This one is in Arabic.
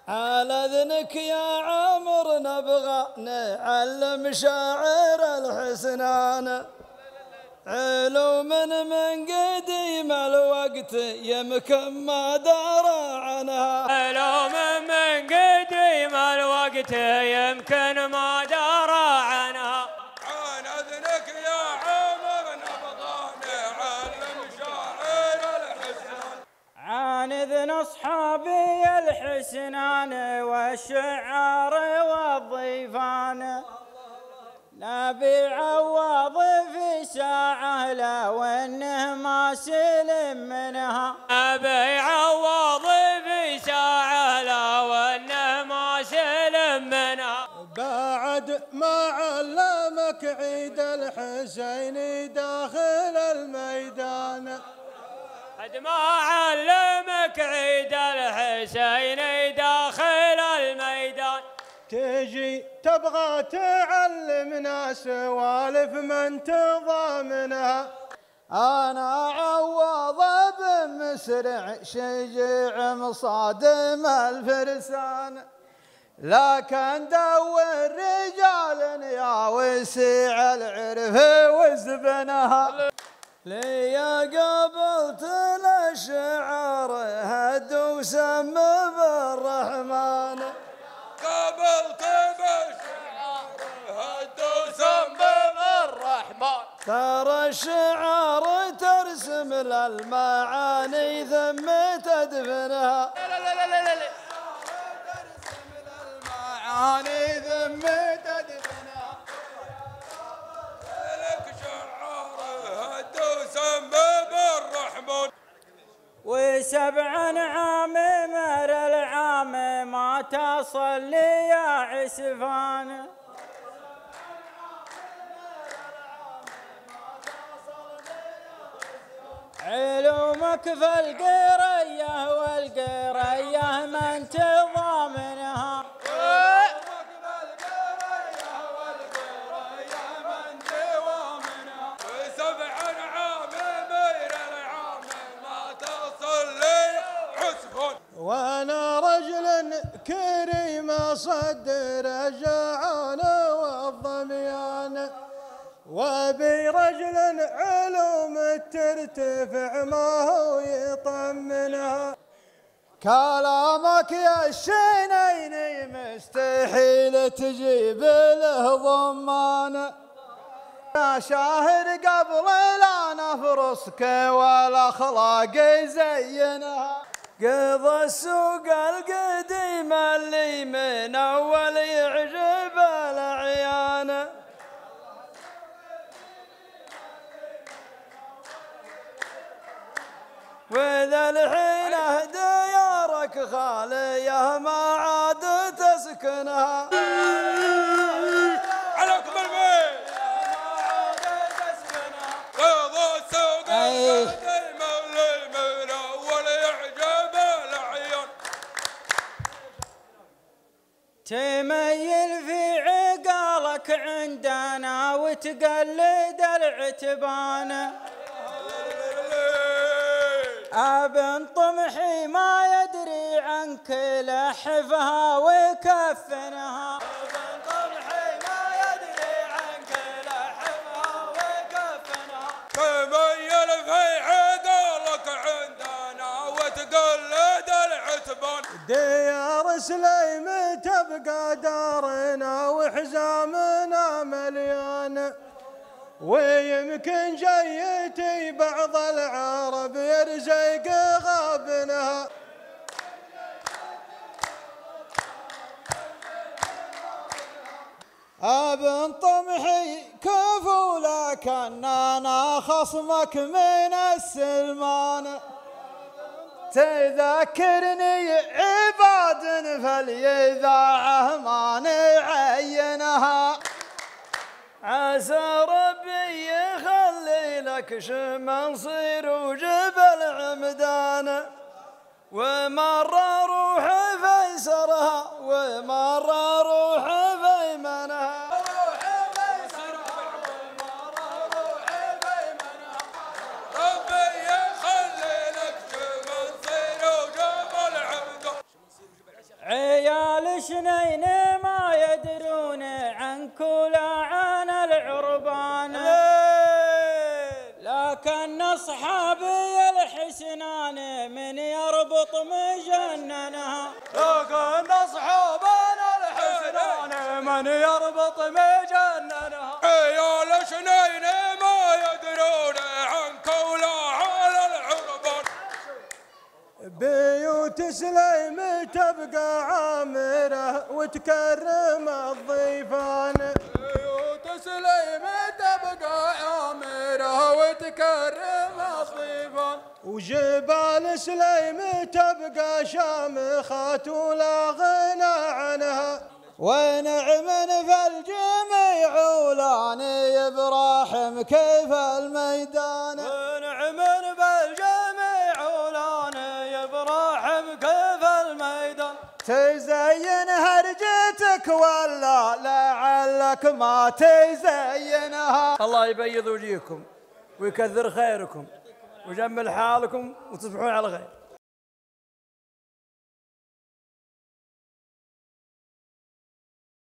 على اذنك يا عمر نبغى نعلم شاعر الحسنان علوم من قديم الوقت يمكن ما درى عنها. علوم من قديم الوقت يمكن ما درى عنها. عن اذنك يا عمر نبغى نعلم شاعر الحسنان عن اذن اصحابي الحسنان والشعار والضيفان نبي عوض في ساعة لو انه ما سلم منها. نبي عوض في ساعة لو انه ما سلم منها. بعد ما علمك عيد الحسين داخل الميدان. بعد ما علمك عيد الحسين داخل الميدان. تجي تبغى تعلمنا سوالف من تضامنها. أنا عوض بن مسرع شجيع مصادم الفرسان لكن دور رجال يا وسيع العرف وزبنها. لي قبلت الشعر هد وسم بالرحمن قبلت بالشعر هد وسم بالرحمن. ترى الشعر ترسم للمعاني ثم تدفنها. لا لا لا لا لا ترسم للمعاني ثم تدفنها. لك شعر هد وسم بالرحمن. وسبع عام مر العام ما تصل لي يا عسفان. علومك في القرية والقرية من تضامنها. علومك في القرية والقرية من تضامنها. وسبع عام مر العام ما تصل لي عسفان. وانا رجل كريم صدر الجوعان والظميان وبي رجل علوم ترتفع ما هو يطمنها. كلامك يا الشينين مستحيل تجيب له ضمان يا شاهر قبل لا نفرسك والاخلاق زينها. قضى السوق القديم اللي من اول يعجب العيان وذا الحين ديارك خالية ما عاد تسكنها. عليكم البيت ما عاد تسكنها. قضى السوق القديم اللي من اول يعجب العيان. تميل في عقالك عندنا وتقلد العتبان. ابن طمحي ما يدري عنك لحفها وكفنها. ابن طمحي ما يدري عنك لحفها وكفنها. تميل في عقالك عندنا وتقلد العتبان. ديار سليم تبقى دارنا وحزامنا مليان ويمكن جيتي بعض العرب يرزق غابنها. ابن طمحي كفو لكن انا خصمك من السلمان تذكرني عباد فالإذاعة ما نعينها. عسى ربي يخلي لك شمنصير وجبل عمدان ومرة روح فيسرها ومرة روح فيمنها. ربي يخلي لك شمنصير وجبل عمدان. لشنين ما يدرون عنك ولا عن العربان، لكن أصحابي الحسنان من يربط مجننها، لكن أصحابنا الحسنان من يربط مجننها. يا لشنين ما يدرون عنك ولا على العربان، بيوت سليم تبقى عامرة وتكرم الضيفان، بيوت سليم تبقى عامرة وتكرم الضيفان، وجبال سليم تبقى شامخة ولا غنى عنها، ونعم في الجميع ولاني إبراهيم كيف الميدان، ونعم في الجميع ولاني إبراهيم كيف الميدان. تزين هرجتك ولا لعلك ما تزينها. الله يبيض وجيهكم ويكثر خيركم ويجمل حالكم وتصبحون على خير.